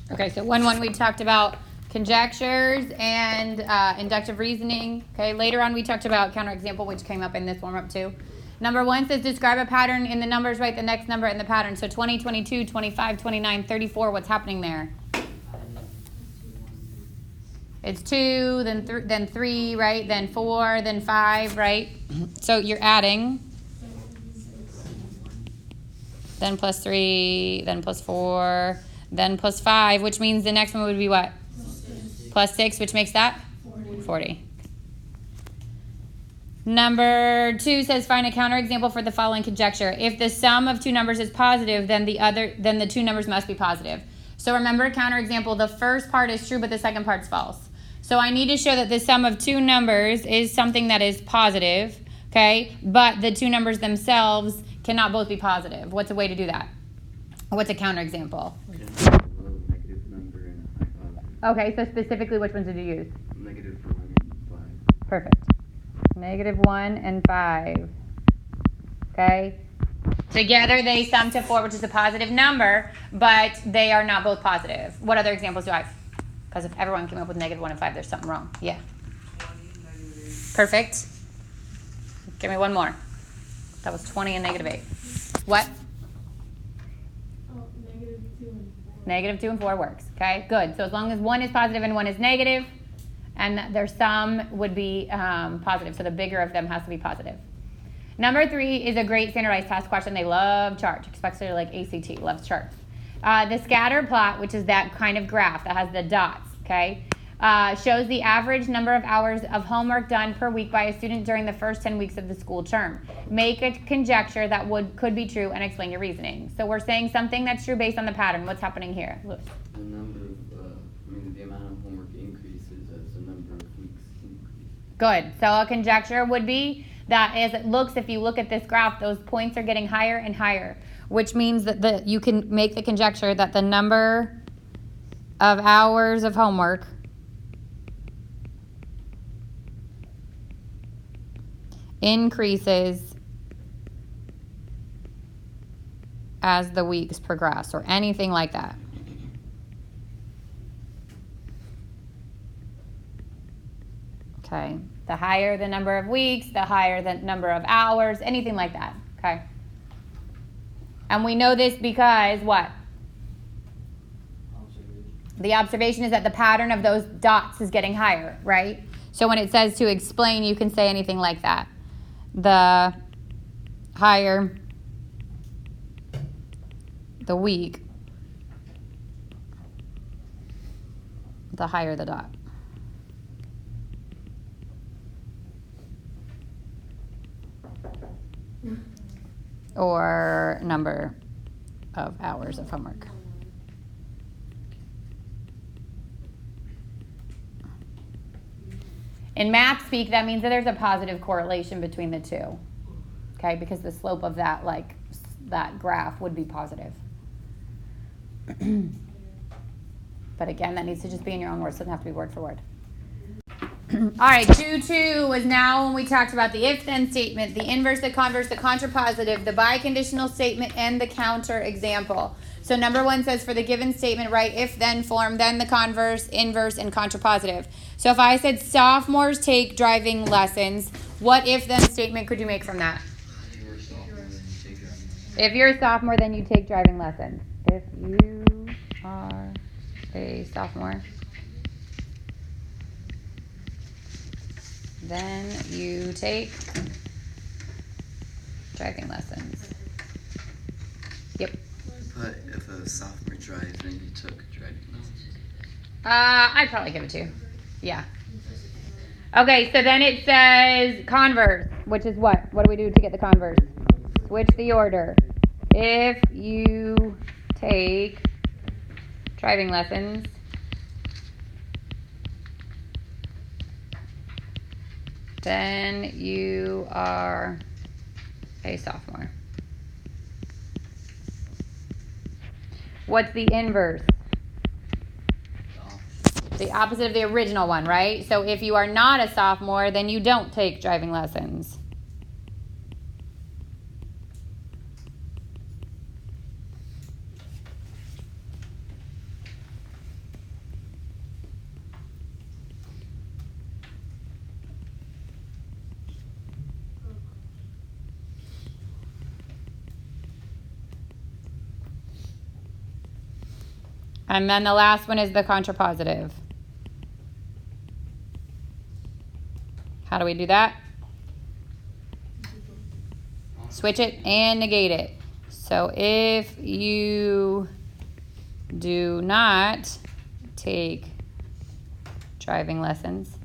Okay, so 1-1 we talked about conjectures and inductive reasoning. Okay, later on we talked about counterexample, which came up in this warm-up too. Number 1 says describe a pattern in the numbers, write the next number in the pattern. So 20, 22, 25, 29, 34, what's happening there? It's 2, then 3, right? Then 4, then 5, right? So you're adding. Then plus 3, then plus 4, then plus 5, which means the next one would be what? Plus 6, which makes that? 40. Number 2 says find a counterexample for the following conjecture. If the sum of two numbers is positive, then the two numbers must be positive. So remember, counterexample, the first part is true, but the second part's false. So I need to show that the sum of two numbers is something that is positive, okay? But the two numbers themselves cannot both be positive. What's a way to do that? What's a counterexample? Negative number and a high positive. Okay, so specifically, which ones did you use? Negative 1 and 5. Perfect. Negative 1 and 5. Okay? Together they sum to 4, which is a positive number, but they are not both positive. What other examples do I have? Because if everyone came up with negative 1 and 5, there's something wrong. Yeah. Perfect. Give me one more. That was 20 and negative 8. What? Negative 2 and 4. Negative 2 and 4 works. Okay, good. So as long as one is positive and one is negative, and their sum would be positive. So the bigger of them has to be positive. Number 3 is a great standardized test question. They love charts, especially like ACT, loves charts. The scatter plot, which is that kind of graph that has the dots, okay, shows the average number of hours of homework done per week by a student during the first 10 weeks of the school term. Make a conjecture that could be true and explain your reasoning. So we're saying something that's true based on the pattern. What's happening here? Lewis. The number of, the amount of homework increases as the number of weeks increase. Good. So a conjecture would be that as it looks, if you look at this graph, those points are getting higher and higher, which means that you can make the conjecture that the number of hours of homework increases as the weeks progress, or anything like that. Okay, the higher the number of weeks, the higher the number of hours, anything like that, okay? And we know this because what? The observation is that the pattern of those dots is getting higher, right? So when it says to explain, you can say anything like that. The higher the week, the higher the dot. Or number of hours of homework. In math speak, that means that there's a positive correlation between the two, okay? Because the slope of that, that graph would be positive. But again, that needs to just be in your own words. It doesn't have to be word for word. All right, 2-2 was now when we talked about the if-then statement, the inverse, the converse, the contrapositive, the biconditional statement, and the counter example. So number 1 says for the given statement, write if-then form, then the converse, inverse, and contrapositive. So if I said sophomores take driving lessons, what if-then statement could you make from that? If you're a sophomore, then you take driving lessons. If you are a sophomore, then you take driving lessons. Yep. But if a sophomore drives, then you took driving lessons. I'd probably give it to you. Yeah. Okay, so then it says converse, which is what? What do we do to get the converse? Switch the order. If you take driving lessons, then you are a sophomore. What's the inverse? The opposite of the original one, right? So if you are not a sophomore, then you don't take driving lessons. And then the last one is the contrapositive. How do we do that? Switch it and negate it. So if you do not take driving lessons,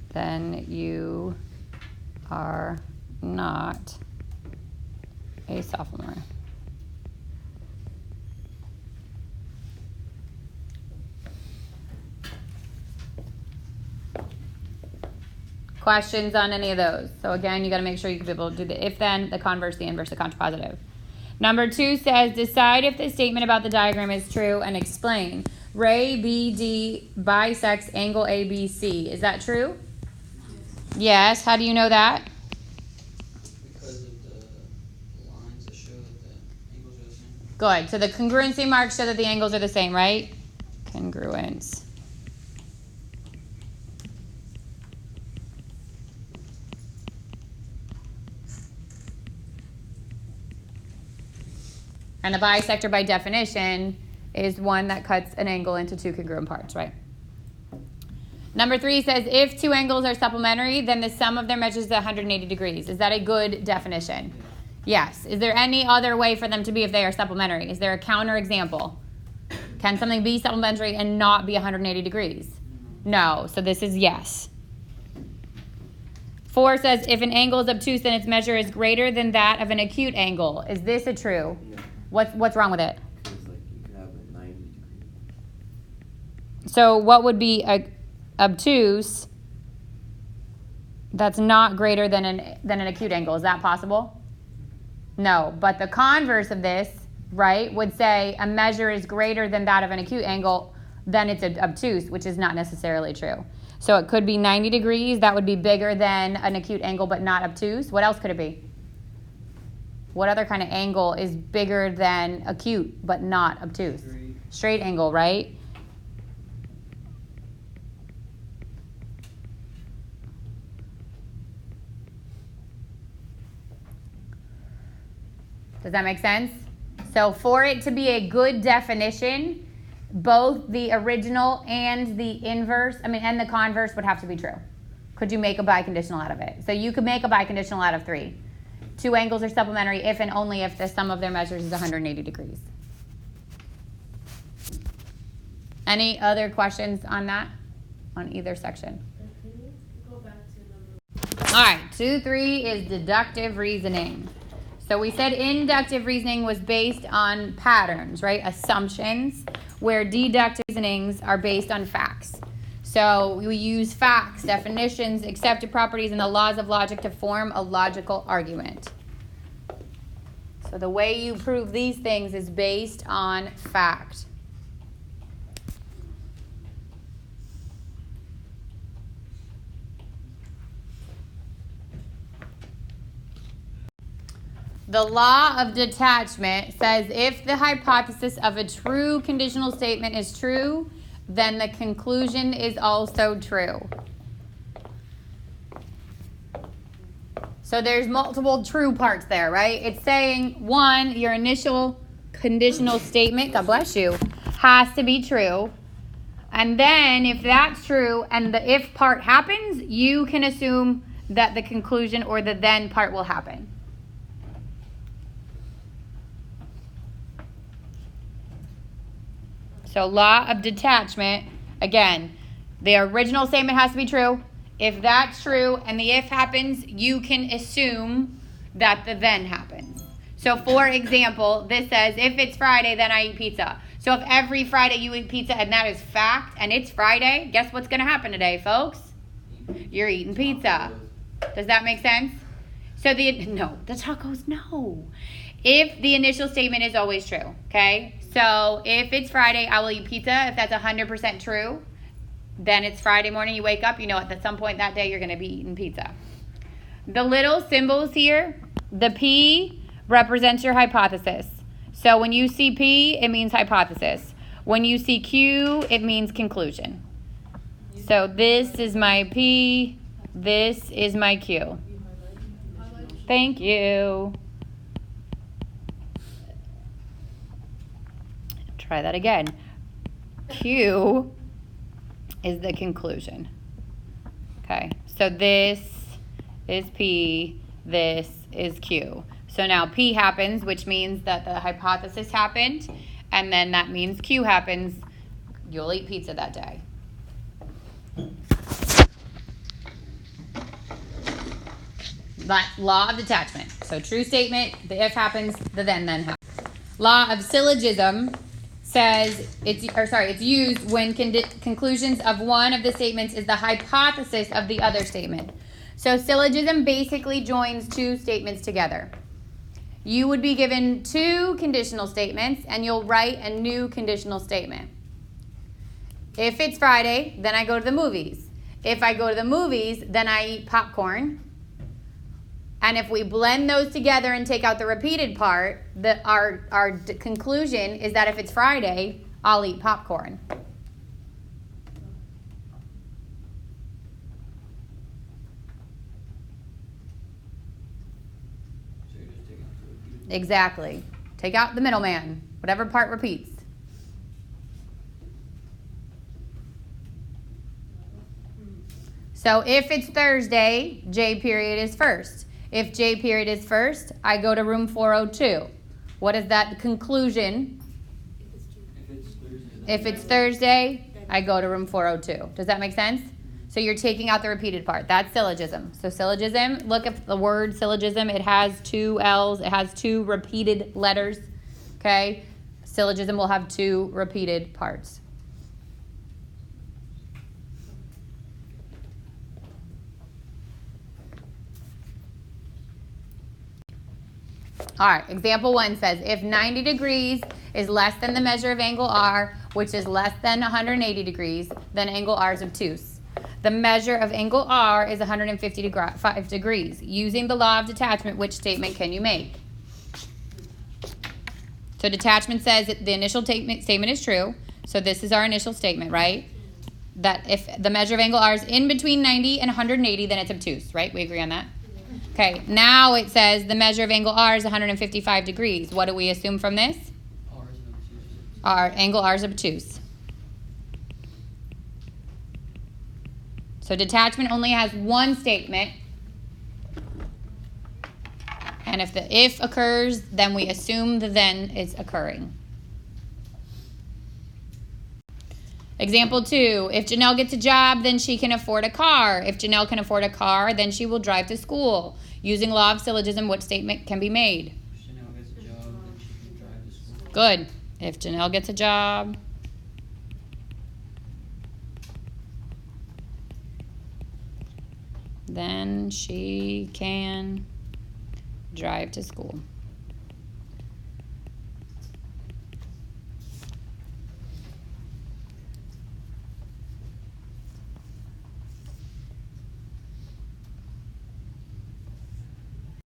then you are not a sophomore. Questions on any of those? So again, you got to make sure you can be able to do the if-then, the converse, the inverse, the contrapositive. Number 2 says, decide if the statement about the diagram is true and explain. Ray BD bisects angle ABC. Is that true? Yes. How do you know that? Because of the lines that show that the angles are the same. Good. So the congruency marks show that the angles are the same, right? Congruence. And a bisector, by definition, is one that cuts an angle into two congruent parts, right? Number 3 says, if two angles are supplementary, then the sum of their measures is 180 degrees. Is that a good definition? Yes. Is there any other way for them to be if they are supplementary? Is there a counter example? Can something be supplementary and not be 180 degrees? No. So this is yes. 4 says, if an angle is obtuse, then its measure is greater than that of an acute angle. Is this a true? No. What's wrong with it? Because like you could have a 90 degree. So what would be obtuse that's not greater than an acute angle? Is that possible? No. But the converse of this, right, would say a measure is greater than that of an acute angle, then it's obtuse, which is not necessarily true. So it could be 90 degrees. That would be bigger than an acute angle but not obtuse. What else could it be? What other kind of angle is bigger than acute but not obtuse? Straight angle, right? Does that make sense? So for it to be a good definition, both the original and the inverse, and the converse would have to be true. Could you make a biconditional out of it? So you could make a biconditional out of 3. Two angles are supplementary if and only if the sum of their measures is 180 degrees. Any other questions on that? On either section? Can you go back to number 1? All right, 2-3 is deductive reasoning. So we said inductive reasoning was based on patterns, right? Assumptions, where deductive reasonings are based on facts. So we use facts, definitions, accepted properties, and the laws of logic to form a logical argument. So the way you prove these things is based on fact. The law of detachment says if the hypothesis of a true conditional statement is true, then the conclusion is also true. So there's multiple true parts there, right? It's saying, 1, your initial conditional statement, God bless you, has to be true. And then if that's true and the if part happens, you can assume that the conclusion or the then part will happen. So law of detachment, again, the original statement has to be true. If that's true and the if happens, you can assume that the then happens. So for example, this says, if it's Friday, then I eat pizza. So if every Friday you eat pizza and that is fact and it's Friday, guess what's going to happen today, folks? You're eating pizza. Does that make sense? So the tacos, no. If the initial statement is always true, okay? So if it's Friday, I will eat pizza. If that's 100% true, then it's Friday morning, you wake up, you know at some point that day you're going to be eating pizza. The little symbols here, the P represents your hypothesis. So when you see P, it means hypothesis. When you see Q, it means conclusion. So this is my P, this is my Q. Thank you. try that again. Q is the conclusion. Okay, so this is P, this is Q. So now P happens, which means that the hypothesis happened, and then that means Q happens. You'll eat pizza that day. Law of detachment. So true statement, the if happens, the then happens. Law of syllogism says it's used when conclusions of one of the statements is the hypothesis of the other statement. So syllogism basically joins two statements together. You would be given two conditional statements and you'll write a new conditional statement. If it's Friday, then I go to the movies. If I go to the movies, then I eat popcorn. And if we blend those together and take out the repeated part, our conclusion is that if it's Friday, I'll eat popcorn. So you're just taking out the repeated. Exactly. Take out the middleman, whatever part repeats. So if it's Thursday, J period is first. If J period is first, I go to room 402. What is that conclusion? If it's Thursday, I go to room 402. Does that make sense? So you're taking out the repeated part. That's syllogism. So syllogism, look at the word syllogism. It has two L's. It has two repeated letters. Okay? Syllogism will have two repeated parts. All right, example 1 says, if 90 degrees is less than the measure of angle R, which is less than 180 degrees, then angle R is obtuse. The measure of angle R is 155 degrees. Using the law of detachment, which statement can you make? So detachment says that the initial statement is true. So this is our initial statement, right? That if the measure of angle R is in between 90 and 180, then it's obtuse, right? We agree on that? Okay, now it says the measure of angle R is 155 degrees. What do we assume from this? R is an obtuse. Our angle R is obtuse. So detachment only has one statement. And if the if occurs, then we assume the then is occurring. Example 2, if Janelle gets a job, then she can afford a car. If Janelle can afford a car, then she will drive to school. Using law of syllogism, what statement can be made? If Janelle gets a job, then she can drive to school. Good. If Janelle gets a job, then she can drive to school.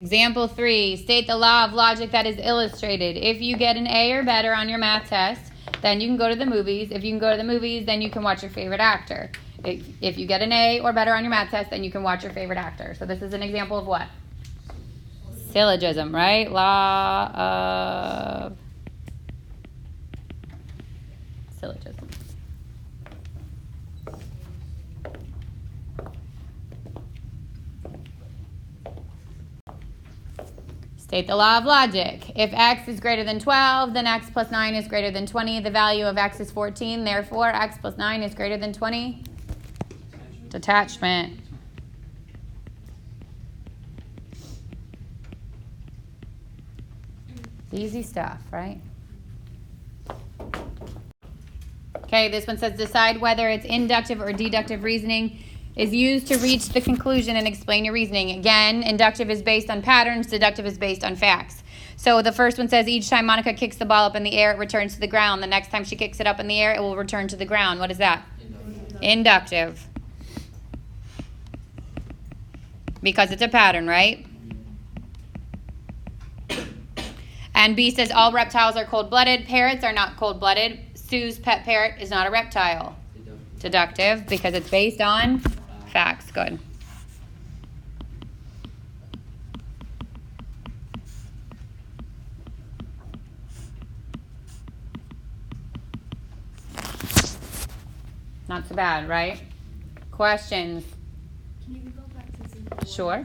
Example 3, state the law of logic that is illustrated. If you get an A or better on your math test, then you can go to the movies. If you can go to the movies, then you can watch your favorite actor. If you get an A or better on your math test, then you can watch your favorite actor. So this is an example of what? Syllogism, right? Law of syllogism. State the law of logic. If x is greater than 12, then x plus 9 is greater than 20. The value of x is 14. Therefore, x plus 9 is greater than 20. Detachment. Easy stuff, right? Okay, this one says decide whether it's inductive or deductive reasoning is used to reach the conclusion and explain your reasoning. Again, inductive is based on patterns, deductive is based on facts. So the first one says each time Monica kicks the ball up in the air, it returns to the ground. The next time she kicks it up in the air, it will return to the ground. What is that? Inductive. Because it's a pattern, right? And B says all reptiles are cold-blooded. Parrots are not cold-blooded. Sue's pet parrot is not a reptile. Deductive, because it's based on facts. Good. Not so bad, right? Questions? Can you go back to simple ones? Sure.